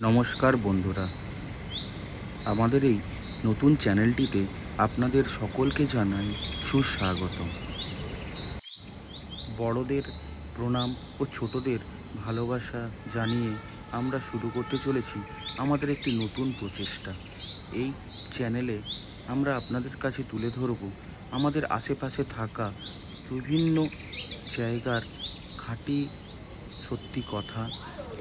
নমস্কার বন্ধুরা, আমাদের এই নতুন চ্যানেলটিতে আপনাদের সকলকে জানাই সুস্বাগত। বড়দের প্রণাম ও ছোটদের ভালোবাসা জানিয়ে আমরা শুরু করতে চলেছি আমাদের একটি নতুন প্রচেষ্টা। এই চ্যানেলে আমরা আপনাদের কাছে তুলে ধরব আমাদের আশেপাশে থাকা বিভিন্ন জায়গার খাঁটি সত্যি কথা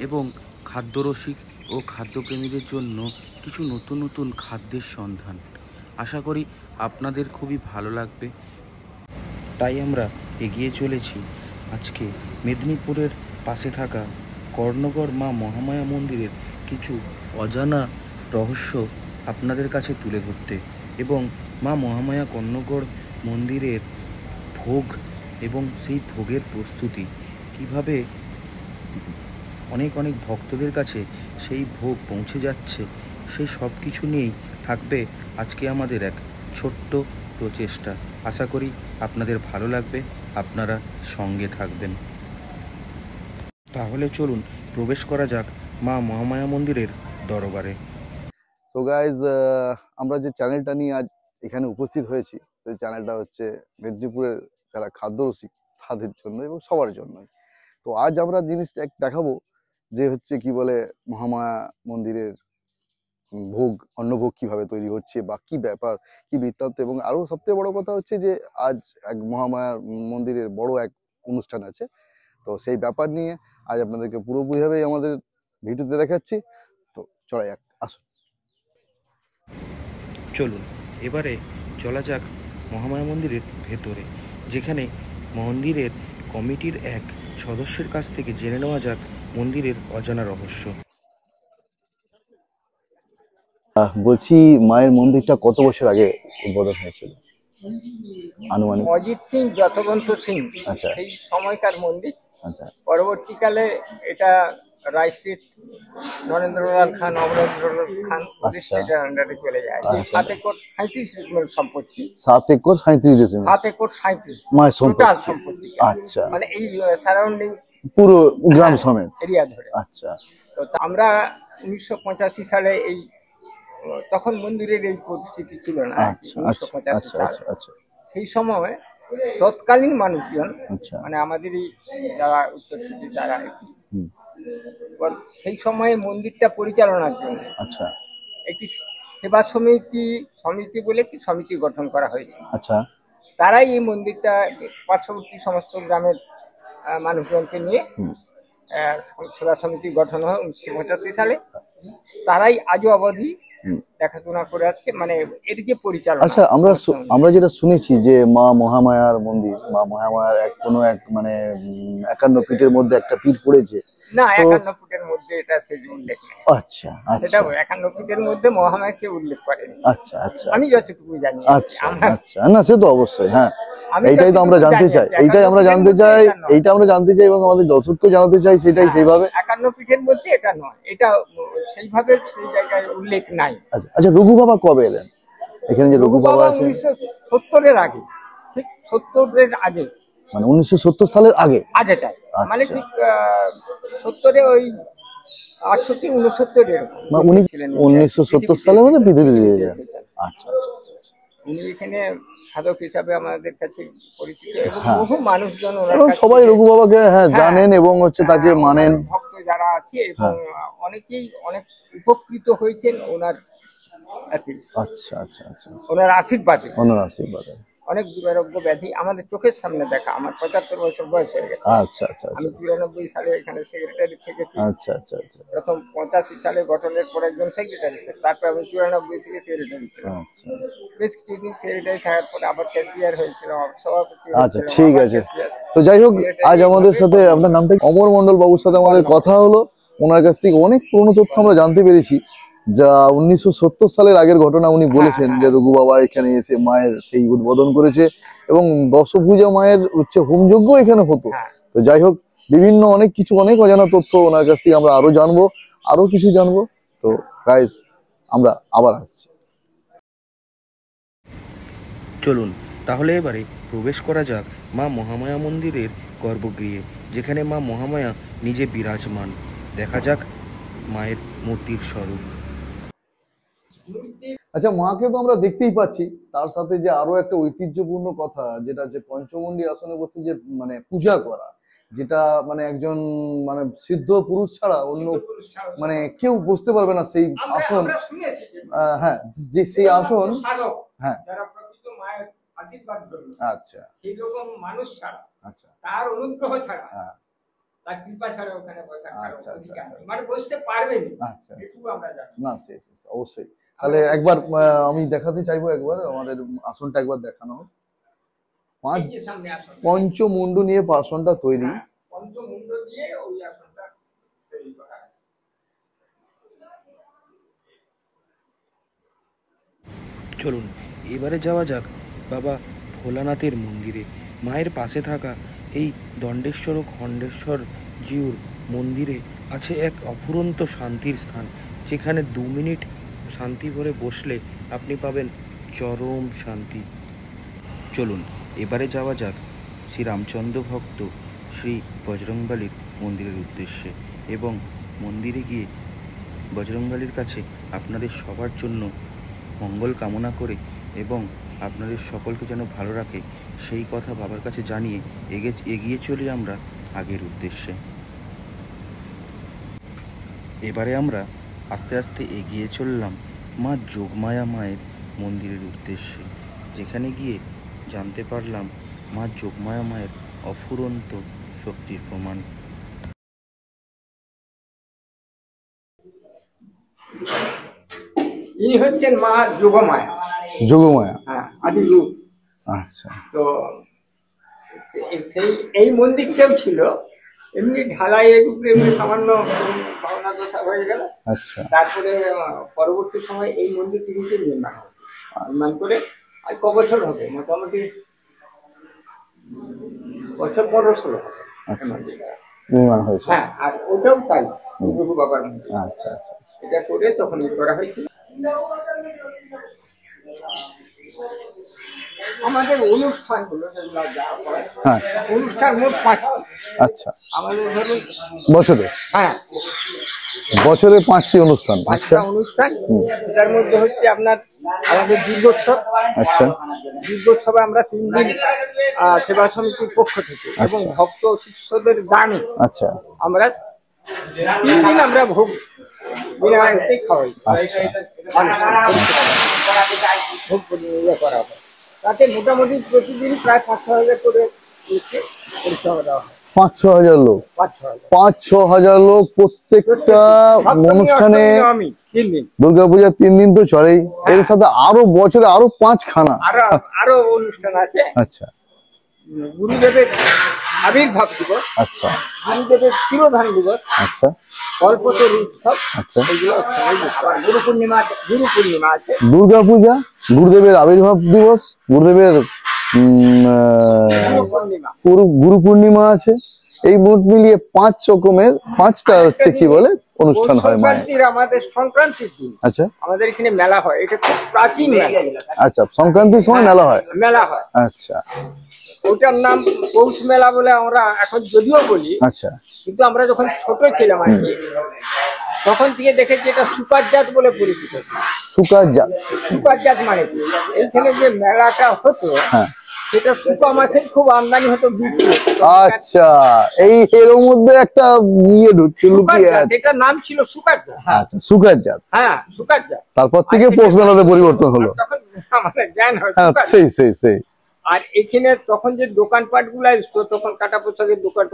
এবং খাদ্যরসিক ও খাদ্যপ্রেমীদের জন্য কিছু নতুন নতুন খাদ্যের সন্ধান। আশা করি আপনাদের খুবই ভালো লাগবে। তাই আমরা এগিয়ে চলেছি আজকে মেদিনীপুরের পাশে থাকা কর্ণগড় মা মহামায়া মন্দিরের কিছু অজানা রহস্য আপনাদের কাছে তুলে ধরতে এবং মা মহামায়া কর্ণগড় মন্দিরের ভোগ এবং সেই ভোগের প্রস্তুতি কিভাবে অনেক অনেক ভক্তদের কাছে সেই ভোগ পৌঁছে যাচ্ছে, সেই সব কিছু নিয়েই থাকবে আজকে আমাদের এক ছোট্ট প্রচেষ্টা। আশা করি আপনাদের ভালো লাগবে, আপনারা সঙ্গে থাকবেন। তাহলে চলুন প্রবেশ করা যাক মা মহামায়া মন্দিরের দরবারে। সো গাইজ, আমরা যে চ্যানেলটা নিয়ে আজ এখানে উপস্থিত হয়েছি, সেই চ্যানেলটা হচ্ছে মেদিনীপুরের যারা খাদ্যরসিক তাদের জন্য এবং সবার জন্যই। তো আজ আমরা জিনিসটা দেখাবো যে হচ্ছে কি বলে মহামায়া মন্দিরের ভোগ, অন্নভোগ কিভাবে তৈরি হচ্ছে বা কি ব্যাপার, কি বৃত্তান্ত। এবং আরও সবথেকে বড় কথা হচ্ছে যে আজ এক মহামায়ার মন্দিরের বড় এক অনুষ্ঠান আছে। তো সেই ব্যাপার নিয়ে আজ আপনাদেরকে পুরোপুরিভাবেই আমাদের ভিডিওতে দেখাচ্ছি। তো চলা যাক, আসুন। চলুন এবারে চলা যাক মহামায়া মন্দিরের ভেতরে, যেখানে মন্দিরের কমিটির এক সদস্যের কাছ থেকে জেনে নেওয়া যাক মন্দিরের অজানা রহস্য। বলছি, মায়ের মন্দিরটা কত বছর আগে উদ্বোধন হয়েছিল আনুমানিক? অজিত সিং, যশবন্ত সিং, আচ্ছা সেই সময়কার মন্দির। আচ্ছা পরবর্তীকালে এটা রায় স্ট্রিট নরেন্দ্রলাল খান, অমরেন্দ্রলাল খান আচ্ছা। এটার আন্ডারে চলে যায়। আচ্ছা। 7 একর 37 ডিসিমেল সম্পত্তি। 7 একর 37 ডিসিমেল 7 একর 37 মায়ের টোটাল সম্পত্তি। সম্পত্তি, আচ্ছা, মানে এই সারাউন্ডিং পুরো গ্রাম সমেত এরিয়া ধরে। আচ্ছা তো আমরা 1985 সালে এই তখন মন্দিরের এই পরিস্থিতি ছিল না। আচ্ছা আচ্ছা 1985 আচ্ছা সাল। আচ্ছা আচ্ছা সেই সময় তৎকালীন মানুষজন, আচ্ছা মানে আমাদেরই যারা উত্তরসূরি যারা, হুম, সেই সময়ে মন্দিরটা পরিচালনার জন্য আচ্ছা একটি সেবা সমিতি বলে একটি সমিতি গঠন করা হয়েছে। আচ্ছা তারাই এই মন্দিরটা পার্শ্ববর্তী সমস্ত গ্রামের মানুষজনকে নিয়ে হুম, সেবা সমিতি গঠন হয় 1985 সালে। তারাই আজও অবধি হুম। দেখাশোনা করে আসছে, মানে এর যে পরিচালনা। আচ্ছা, আমরা যেটা শুনেছি যে মা মহামায়ার মন্দির, মা মহামায়ার কোনো এক মানে 51 ফিটের মধ্যে একটা পীঠ পড়েছে। না, 51 ফুটের মধ্যে এটা সে উল্লেখ নেই। আচ্ছা সেটা আচ্ছা 51 ফুটের মধ্যে মহামায়াকে উল্লেখ করেনি, আচ্ছা আচ্ছা আমি যতটুকু জানি। আচ্ছা আচ্ছা, না সে তো অবশ্যই, হ্যাঁ। আমি এইটাই তো আমরা জানতে চাই, এইটাই আমরা জানতে চাই, এইটা আমরা জানতে চাই এবং আমাদের দর্শককেও জানাতে চাই সেটাই সেইভাবে। 51 ফিটের মধ্যে এটা নয়, এটা সেইভাবে সেই জায়গায় উল্লেখ নাই। আচ্ছা আচ্ছা, রঘু বাবা কবে এলেন এখানে? যে রঘু বাবা আছে 1970-এর আগে, ঠিক 70-এর আগে, মানে 1970 সালের আগে আগেটাই, মানে আচ্ছা। ঠিক 70-এ ওই 68-69 এরকম উনি ছিলেন। 1970 সালে মধ্যে পৃথিবী দিয়ে যান। আচ্ছা আচ্ছা আচ্ছা আচ্ছা। উনি এখানে সাধক হিসাবে আমাদের কাছে পরিচিত এবং হ্যাঁ। বহু মানুষজন ওনার এবং কাছে সবাই রঘু বাবাকে হ্যাঁ জানেন এবং হচ্ছে তাকে মানেন। ভক্ত যারা আছে এবং অনেকেই অনেক উপকৃত হয়েছেন ওনার আশীর্বাদে। আচ্ছা আচ্ছা আচ্ছা আচ্ছা, ওনার আশীর্বাদে ওনার আশীর্বাদে অনেক দুরারোগ্য ব্যাধি আমাদের চোখের সামনে দেখা। আমার 75 বছর বয়স হয়ে গেছে। আচ্ছা আচ্ছা আমি আচ্ছা 94 সালে এখানে সেক্রেটারি থেকেছি। আচ্ছা আচ্ছা আচ্ছা প্রথম 85 সালে গঠনের পর একজন সেক্রেটারি ছিলেন, তারপর আমি 94 থেকে সেক্রেটারি ছিলাম। আচ্ছা বেশ কিছুদিন সেক্রেটারি থাকার পরে আবার ক্যাশিয়ার হয়েছিলাম, সভাপতি আচ্ছা, হয়েছিলাম, ঠিক আবার আছে। ক্যাশিয়ার। তো যাই হোক, আজ আমাদের সাথে আপনার নামটা অমর মন্ডল বাবুর সাথে আমাদের কথা হলো। ওনার কাছ থেকে অনেক পুরনো তথ্য আমরা জানতে পেরেছি, যা 1970 সালের আগের ঘটনা উনি বলেছেন যে রঘু বাবা এখানে এসে মায়ের সেই উদ্বোধন করেছে এবং দশভুজা মায়ের হচ্ছে হোমযজ্ঞ এখানে হতো। তো যাই হোক, বিভিন্ন অনেক কিছু, অনেক অজানা তথ্য ওনার কাছ থেকে আমরা আরো জানবো, আরো কিছু জানবো। তো গাইস, আমরা আবার আসছি। চলুন তাহলে এবারে প্রবেশ করা যাক মা মহামায়া মন্দিরের গর্ভগৃহে, যেখানে মা মহামায়া নিজে বিরাজমান। দেখা যাক মায়ের মূর্তির স্বরূপ। আচ্ছা, মাকে তো আমরা দেখতেই পাচ্ছি, তার সাথে যে আরো একটা ঐতিহ্যপূর্ণ কথা, যেটা যে পঞ্চমুণ্ডী আসনে বসে যে মানে পূজা করা, যেটা মানে একজন মানে সিদ্ধ পুরুষ ছাড়া অন্য মানে কেউ বসতে পারবে না সেই আসন। হ্যাঁ, যে সেই আসন, হ্যাঁ, যারা প্রকৃত মায়ের আশীর্বাদ করবে, আচ্ছা, সেই রকম মানুষ ছাড়া, আচ্ছা, তার অনুগ্রহ ছাড়া, হ্যাঁ, তার কৃপা ছাড়া ওখানে বসা আচ্ছা, আচ্ছা, আচ্ছা, মানে বসতে পারবেন আচ্ছা, এটুকু আমরা জানি। না অবশ্যই। তাহলে একবার আমি দেখাতে চাইবো, একবার আমাদের আসনটা একবার দেখানো হোক। এই যে সামনে আসন, পঞ্চমুণ্ডু নিয়ে আসনটা তৈরি। হ্যাঁ, পঞ্চমুণ্ড দিয়ে ওই আসনটা তৈরি করা হয়। চলুন এবারে যাওয়া যাক বাবা ভোলানাথের মন্দিরে। মায়ের পাশে থাকা এই দণ্ডেশ্বর ও খণ্ডেশ্বর জিউর মন্দিরে আছে এক অফুরন্ত শান্তির স্থান, যেখানে 2 মিনিট শান্তি ভরে বসলে আপনি পাবেন চরম শান্তি। চলুন এবারে যাওয়া যাক শ্রী রামচন্দ্র ভক্ত শ্রী বজরংবলীর মন্দিরের উদ্দেশ্যে, এবং মন্দিরে গিয়ে বজরংবলীর কাছে আপনাদের সবার জন্য মঙ্গল কামনা করে এবং আপনাদের সকলকে যেন ভালো রাখে সেই কথা বাবার কাছে জানিয়ে এগিয়ে চলি আমরা আগের উদ্দেশ্যে। এবারে আমরা আস্তে আস্তে এগিয়ে চললাম মা যোগমায়া মায়ের মন্দিরের উদ্দেশ্যে, যেখানে গিয়ে জানতে পারলাম মা যোগমায়া মায়ের অফুরন্ত শক্তির প্রমাণ। ইনি হচ্ছেন মা যোগমায়া, যোগমায়া, হ্যাঁ, আদি রূপ। আচ্ছা, তো সেই এই মন্দিরটাও ছিল এমনি ঢালাইয়ের উপরে এমনি সামান্য ভাবনা দশা হয়ে গেল। আচ্ছা, তারপরে পরবর্তী সময় এই মন্দিরটি কিন্তু নির্মাণ হবে। নির্মাণ করে আর ক বছর হবে, মোটামুটি বছর 15-16 হবে। আচ্ছা, নির্মাণ হয়েছে। হ্যাঁ, আর ওটাও তাই, প্রভু বাবার মন্দির। আচ্ছা, আচ্ছা, আচ্ছা, এটা করে তখন করা হয়েছিল। আমাদের অনুষ্ঠানগুলো যেগুলো যা হয়, হ্যাঁ, অনুষ্ঠান মোট 5টি। আচ্ছা, আমাদের ধরুন, বছরে হ্যাঁ, বছরে 5টি অনুষ্ঠান। 5টা আচ্ছা, অনুষ্ঠান। এটার মধ্যে হচ্ছে আপনার আমাদের দুর্গোৎসব। আচ্ছা, দুর্গোৎসবে আমরা 3 দিন সেবা সমিতির পক্ষ থেকে এবং আচ্ছা, ভক্ত শিষ্যদের দানে আচ্ছা, আমরা 3 দিন আমরা ভোগ বিনামূল্যে খাওয়াই। আচ্ছা, ভোগ করা হয়। তাতে মোটামুটি প্রতিদিন প্রায় 5-6 হাজার করে পরিষেবা দেওয়া হয়। 5-6 হাজার লোক, 5-6 হাজার লোক প্রত্যেকটা অনুষ্ঠানে। দুর্গাপূজা 3 দিন তো চলেই, এর সাথে আরো বছরে আরো 5 খানা আরো অনুষ্ঠান আছে। আচ্ছা, গুরুদেবের আবির্ভাব দিবস, আচ্ছা, গুরুদেবের তিরোধান দিবস, আচ্ছা, কল্পতরু উৎসব, আচ্ছা, গুরু পূর্ণিমা আছে। দুর্গাপূজা, গুরুদেবের আবির্ভাব দিবস, গুরুদেবের গুরু পূর্ণিমা আছে। এই মোট মিলিয়ে 5 রকমের 5টা হচ্ছে কি বলে অনুষ্ঠান হয় মায়ের। আমাদের সংক্রান্তির দিন, আচ্ছা, আমাদের এখানে মেলা হয়। এটা খুব প্রাচীন মেলা। আচ্ছা, সংক্রান্তির সময় মেলা হয়। আচ্ছা, ওটার নাম পৌষ মেলা বলে আমরা এখন যদিও বলি। আচ্ছা, কিন্তু আমরা যখন ছোট ছিলাম আর কি, তখন থেকে দেখেছি এটা সুপার জাত বলে পরিচিত। সুপার জাত, সুপার জাত মানে কি, এইখানে যে মেলাটা হতো, হ্যাঁ, সেটা শুকা মাছের খুব আমদানি হতো। আচ্ছা, এই এর মধ্যে একটা ইয়ে ঢুকছে, লুকিয়ে আছে। এটা নাম ছিল সুকার জাত। আচ্ছা, সুকার জাত। হ্যাঁ, সুকার জাত। তারপর থেকে পৌষ মেলাতে পরিবর্তন হলো। তখন আমাদের জ্ঞান হয়। সেই আর এখানে তখন যে দোকানপাট গুলো আসতো, তখন কাটা পোশাকের দোকান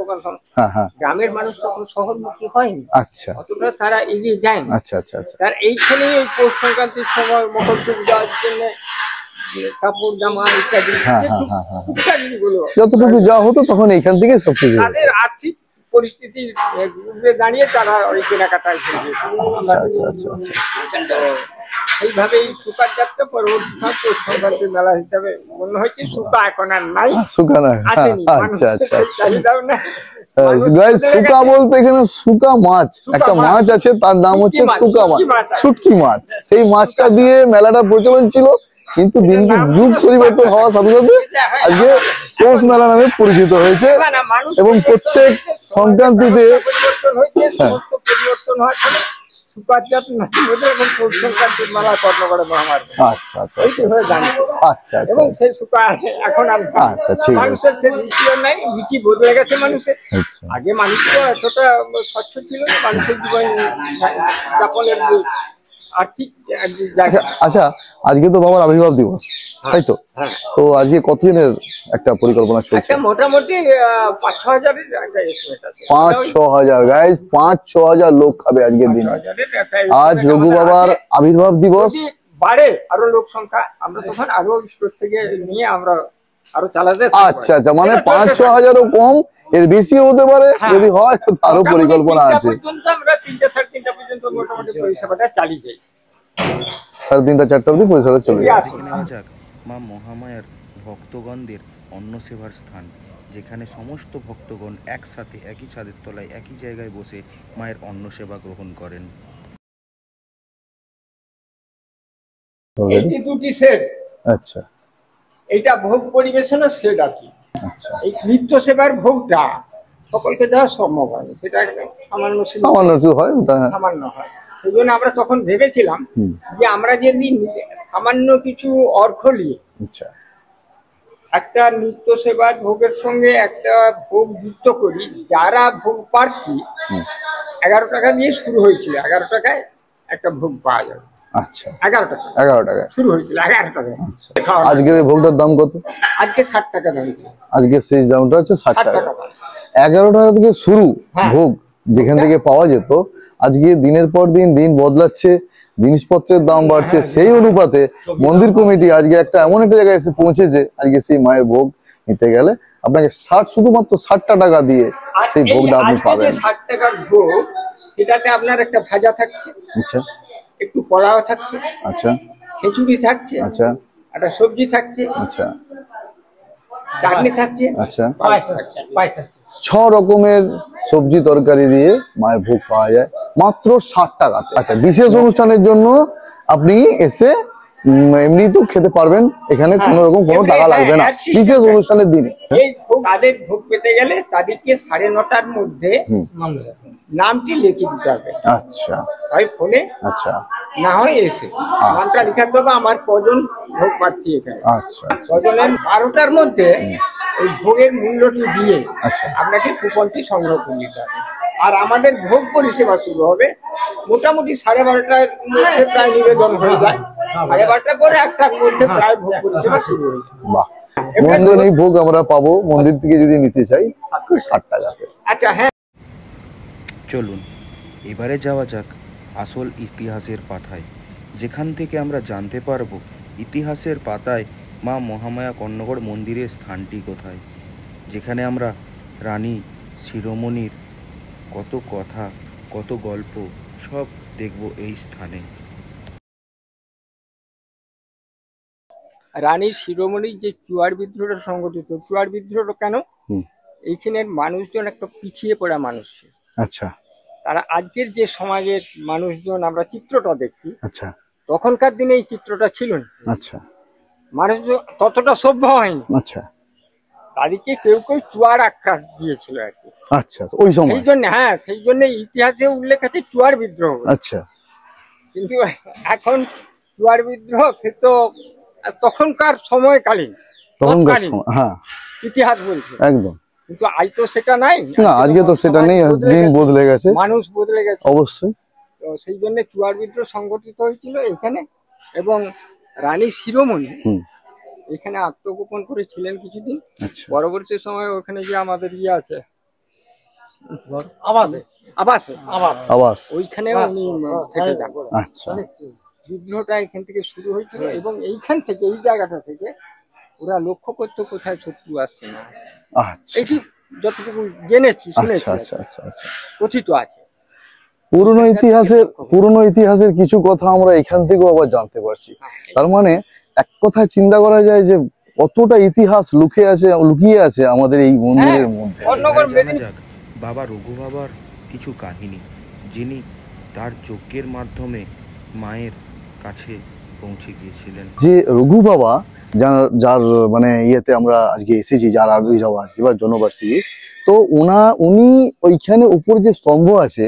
গ্রামের মানুষ তখন শহরমুখী হয়নি। আচ্ছা, অতটা তারা এগিয়ে যায়নি। আচ্ছা, আচ্ছা, আচ্ছা, তার এইখানে পৌষ সংক্রান্তির সময় মকর দেওয়ার জন্য কাপড় জামা ইত্যাদি ইত্যাদিগুলো যতটুকু যা হতো তখন এইখান থেকে সবকিছু। তাদের আর্থিক পরিস্থিতি দাঁড়িয়ে তারা ওই কেনাকাটায় আচ্ছা, আচ্ছা, আচ্ছা, আচ্ছা, এইভাবেই সুকার যাত্রা পরবর্তী পৌষ সংক্রান্তির মেলা হিসাবে মনে হয়েছে। সুকা এখন আর নাই, সুকা না। আচ্ছা, আচ্ছা, চাহিদাও না। সুকা বলতে এখানে সুকা মাছ, একটা মাছ আছে, তার নাম হচ্ছে সুকা মাছ, শুটকি মাছ। সেই মাছটা দিয়ে মেলাটা প্রচলন ছিল, কিন্তু দিনকে যুগ পরিবর্তন হওয়ার সাথে সাথে আজকে পৌষ মেলা নামে পরিচিত হয়েছে। এবং প্রত্যেক সংক্রান্তিতে সুপারজাত নদীর মধ্যে এখন পৌষ সংক্রান্তির মেলা কর্ণগড়ে মহামার আচ্ছা আচ্ছা ওইটি হয়ে জানছে আচ্ছা এবং আচ্ছা সেই সুপা আছে এখন আর আচ্ছা, ঠিক আছে। মানুষের সে রুচিও নাই, রুচি বদলে গেছে মানুষের। আচ্ছা আগে মানুষ তো এতটা স্বচ্ছ ছিল না, মানুষের জীবন যাপনের যে আর্থিক জায়গা। আচ্ছা, আজকে তো বাবার আবির্ভাব দিবস, তাই তো? হ্যাঁ, তো আজকে কতদিনের একটা পরিকল্পনা চলছে? একটা মোটামুটি 5-6 হাজারের একটা estimate আছে। 5-6 হাজার গাইস, 5-6 হাজার লোক খাবে আজকের দিনে। 5-6 হাজারের একটা আজ estimate রঘু আমাদের বাবার আছে। আবির্ভাব দিবস। যদি বাড়ে আরো লোক সংখ্যা, আমরা তখন আরো স্টোর থেকে নিয়ে আমরা আরো চালাতে থাকবো। আচ্ছা আচ্ছা, মানে এটা 5-6 হাজারও কম, এর বেশিও হতে পারে। হ্যাঁ। যদি হয় তো আরো মোটামুটি পরিকল্পনা 3টা আছে। পর্যন্ত আমরা 3টা 3:30 পর্যন্ত মোটামুটি পরিষেবাটা চালিয়ে যাই। 3:30-4টা অবধি পরিষেবা চলে যায়। দেখে নেওয়া যাক মা মহামায়ার ভক্তগণদের অন্ন সেবার স্থান, যেখানে সমস্ত ভক্তগণ একসাথে একই ছাদের তলায় একই জায়গায় বসে মায়ের অন্ন সেবা গ্রহণ করেন। এইটি দুটি সেট, আচ্ছা এইটা ভোগ পরিবেশনের সেট আছে। আচ্ছা, এই নিত্য সেবার ভোগটা সকলকে দেওয়া সম্ভব হয় না, সেটা একটা সামান্য সীমিত, সামান্য একটু হয় ওটা। সামান্য হয়। সেই জন্য আমরা তখন ভেবেছিলাম যে আমরা যদি সামান্য কিছু অর্ঘ্য নিয়ে আচ্ছা একটা নিত্য সেবার ভোগের সঙ্গে একটা ভোগ যুক্ত করি, যারা ভোগ প্রার্থী 11 টাকা দিয়ে শুরু হয়েছিল, 11 টাকায় একটা ভোগ পাওয়া যাবে। আচ্ছা, 11 টাকা 11 টাকা। শুরু হয়েছিল, 11 টাকা। আচ্ছা, আজকের এই ভোগটার দাম কত? আজকে 60 টাকা দাঁড়িয়েছে। আজকে শেষ দামটা হচ্ছে 60 60 টাকা। টাকা। 11 টাকা থেকে শুরু হ্যাঁ। ভোগ, যেখান থেকে পাওয়া যেত। আজকে দিনের পর দিন দিন বদলাচ্ছে, জিনিসপত্রের দাম বাড়ছে, সেই অনুপাতে মন্দির কমিটি আজকে একটা এমন একটা জায়গায় এসে পৌঁছেছে, আজকে সেই মায়ের ভোগ নিতে গেলে আপনাকে শুধুমাত্র 60টা টাকা দিয়ে আর সেই এই ভোগটা আপনি আজকে যে পাবেন। 60 টাকার ভোগ, সেটাতে আপনার একটা ভাজা থাকছে, আচ্ছা একটু পোলাও থাকছে, আচ্ছা খিচুড়ি থাকছে, আচ্ছা একটা সবজি থাকছে, আচ্ছা চাটনি থাকছে, আচ্ছা, পায়েস থাকছে, পায়েস থাকছে। 6 রকমের সবজি তরকারি দিয়ে মায়ের ভোগ পাওয়া যায় মাত্র 60 টাকাতে। আচ্ছা, বিশেষ অনুষ্ঠানের জন্য আপনি এসে এমনি তো খেতে পারবেন, এখানে কোনো রকম কোনো টাকা লাগবে না বিশেষ অনুষ্ঠানের দিনে। এই ভোগ, তাদের ভোগ পেতে গেলে তাদেরকে 9:30টার মধ্যে নামটি লিখে দিতে হবে। আচ্ছা হয় ফোনে, আচ্ছা না হয় এসে নামটা লিখাতে হবে, আমার কজন ভোগ পাচ্ছি এখানে। আচ্ছা আচ্ছা কজনের 12টার মধ্যে এই ভোগের মূল্যটি দিয়ে আচ্ছা। আপনাকে কুপনটি সংগ্রহ করে নিতে হবে। আর আমাদের ভোগ পরিষেবা শুরু হবে মোটামুটি 12:30টার মধ্যে, প্রায় নিবেদন হয়ে যায়। 12:30 পরে 1টার মধ্যে প্রায় ভোগ পরিষেবা শুরু হয়ে যায়। বাহ, মন্দির এই ভোগ আমরা পাবো মন্দির থেকে যদি নিতে চাই 60 টাকাতে। আচ্ছা, হ্যাঁ, চলুন এবারে যাওয়া যাক আসল ইতিহাসের পাতায়, যেখান থেকে আমরা জানতে পারবো ইতিহাসের পাতায় মা মহামায়া কর্ণগড় মন্দিরের স্থানটি কোথায়, যেখানে আমরা রানী শিরোমণির কত কথা, কত গল্প সব দেখব এই স্থানে। রানীর শিরোমণি যে চুয়ার বিদ্রোহটা সংগঠিত, চুয়ার বিদ্রোহটা কেন, এইখানের মানুষজন একটা পিছিয়ে পড়া মানুষ ছিল। আচ্ছা তারা আজকের যে সমাজের মানুষজন আমরা চিত্রটা দেখছি, আচ্ছা তখনকার দিনে এই চিত্রটা ছিল না। আচ্ছা মানুষ ততটা সভ্য হয়নি, আচ্ছা তাদেরকে কেউ কেউ চুয়ার আখ্যা দিয়েছিল আর কি। আচ্ছা, ওই সময়। সেই জন্য, হ্যাঁ, সেই জন্য ইতিহাসে উল্লেখ আছে চুয়ার বিদ্রোহ। আচ্ছা, কিন্তু এখন চুয়ার বিদ্রোহ সে তো তখনকার সময়কালীন, তখনকার তৎকালীন সময়, হ্যাঁ ইতিহাস বলছে। একদম। কিন্তু আজ তো সেটা নাই, না, আজকে তো সেটা নেই, দিন বদলে গেছে, মানুষ বদলে গেছে অবশ্যই। তো সেই জন্য চুয়ার বিদ্রোহ সংগঠিত হয়েছিল এখানে, এবং রানী শিরোমণি এখানে আত্মগোপন করেছিলেন কিছুদিন। আচ্ছা পরবর্তী সময় ওখানে যে আমাদের ইয়ে আছে আবাসে, আবাসে আবাস, ওইখানে উনি থেকে যান। আচ্ছা বিদ্রোহটা এখান থেকে শুরু হয়েছিল, এবং এইখান থেকে, এই জায়গাটা থেকে ওরা লক্ষ্য করতো কোথায় শত্রু আসছে না। আচ্ছা এটি যতটুকু জেনেছি, আচ্ছা শুনেছি, আচ্ছা আচ্ছা আচ্ছা। কথিত আছে। পুরনো ইতিহাসের কিছু কথা আমরা এখান থেকেও আবার জানতে পারছি। তার মানে এক কথায় চিন্তা করা যায় যে কতটা ইতিহাস লুকিয়ে আছে আমাদের এই মন্দিরের মধ্যে। জানা যাক বাবা রঘু বাবার কিছু কাহিনী, যিনি তার যজ্ঞের মাধ্যমে মায়ের কাছে পৌঁছে গিয়েছিলেন। যে রঘু বাবা যার মানে ইয়েতে আমরা আজকে এসেছি, যার আবির্ভাব আজকে বা জন্মবার্ষিকী, তো উনি ওইখানে উপর যে স্তম্ভ আছে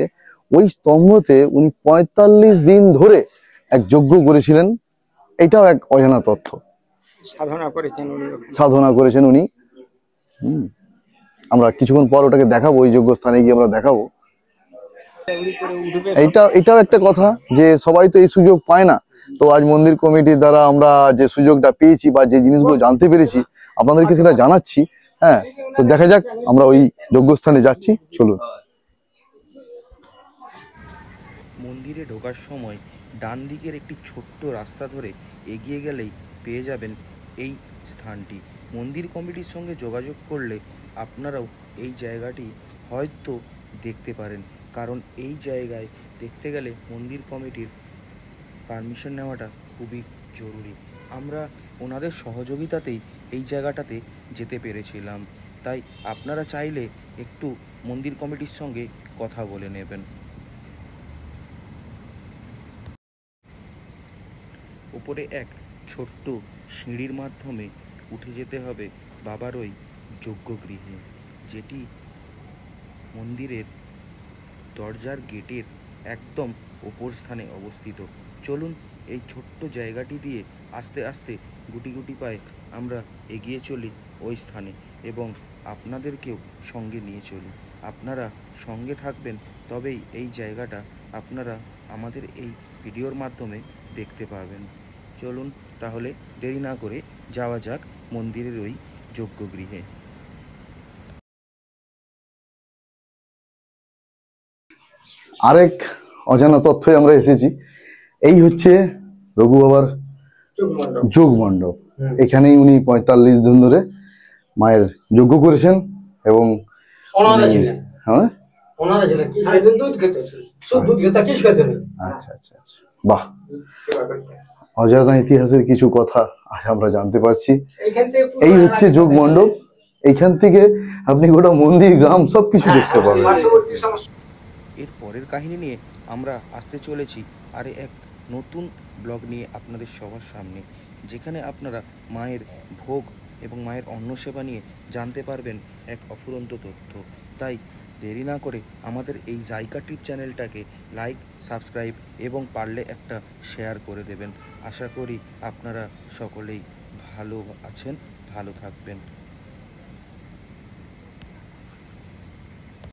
ওই স্তম্ভতে উনি ৪৫ দিন ধরে এক যজ্ঞ করেছিলেন। এটাও এক অজানা তথ্য। সাধনা করেছেন উনি ওখানে। সাধনা করেছেন উনি। আমরা কিছুক্ষণ পর ওটাকে দেখাবো, ওই যজ্ঞ স্থানে গিয়ে আমরা দেখাবো। এটাও একটা কথা যে সবাই তো এই সুযোগ পায় না। তো আজ মন্দির কমিটির দ্বারা আমরা যে সুযোগটা পেয়েছি বা যে জিনিসগুলো জানতে পেরেছি আপনাদেরকে সেটা জানাচ্ছি। হ্যাঁ, তো দেখা যাক, আমরা ওই যজ্ঞস্থানে যাচ্ছি, চলুন। মন্দিরে ঢোকার সময় ডান দিকের একটি ছোট্ট রাস্তা ধরে এগিয়ে গেলেই পেয়ে যাবেন এই স্থানটি। মন্দির কমিটির সঙ্গে যোগাযোগ করলে আপনারাও এই জায়গাটি হয়তো দেখতে পারেন, কারণ এই জায়গায় দেখতে গেলে মন্দির কমিটির পারমিশন নেওয়াটা খুবই জরুরি। আমরা ওনাদের সহযোগিতাতেই এই জায়গাটাতে যেতে পেরেছিলাম, তাই আপনারা চাইলে একটু মন্দির কমিটির সঙ্গে কথা বলে নেবেন। উপরে এক ছোট্ট সিঁড়ির মাধ্যমে উঠে যেতে হবে বাবার ওই যজ্ঞগৃহে, যেটি মন্দিরের দরজার গেটের একদম ওপর স্থানে অবস্থিত। চলুন এই ছোট্ট জায়গাটি দিয়ে আস্তে আস্তে গুটি গুটি পায়ে আমরা এগিয়ে চলি ওই স্থানে, এবং আপনাদেরকেও সঙ্গে নিয়ে চলি। আপনারা সঙ্গে থাকবেন, তবেই এই জায়গাটা আপনারা আমাদের এই ভিডিওর মাধ্যমে দেখতে পাবেন। চলুন তাহলে দেরি না করে যাওয়া যাক মন্দিরের ওই যজ্ঞগৃহে। আরেক অজানা তথ্যে আমরা এসেছি। এই হচ্ছে রঘু বাবার যোগ মণ্ডপ। এখানেই উনি ৪৫ দিন ধরে মায়ের যজ্ঞ করেছেন এবং হ্যাঁ, আচ্ছা আচ্ছা আচ্ছা, বাহ, অজানা ইতিহাসের কিছু কথা আজ আমরা জানতে পারছি। এই হচ্ছে যোগ মণ্ডপ। এইখান থেকে আপনি গোটা মন্দির, গ্রাম সবকিছু দেখতে পাবেন। এর পরের কাহিনী নিয়ে আমরা আসতে চলেছি আর এক নতুন ব্লগ নিয়ে আপনাদের সবার সামনে, যেখানে আপনারা মায়ের ভোগ এবং মায়ের অন্নসেবা নিয়ে জানতে পারবেন এক অফুরন্ত তথ্য। তাই দেরি না করে আমাদের এই জায়গা টিপ চ্যানেলটাকে লাইক, সাবস্ক্রাইব এবং পারলে একটা শেয়ার করে দেবেন। আশা করি আপনারা সকলেই ভালো আছেন, ভালো থাকবেন।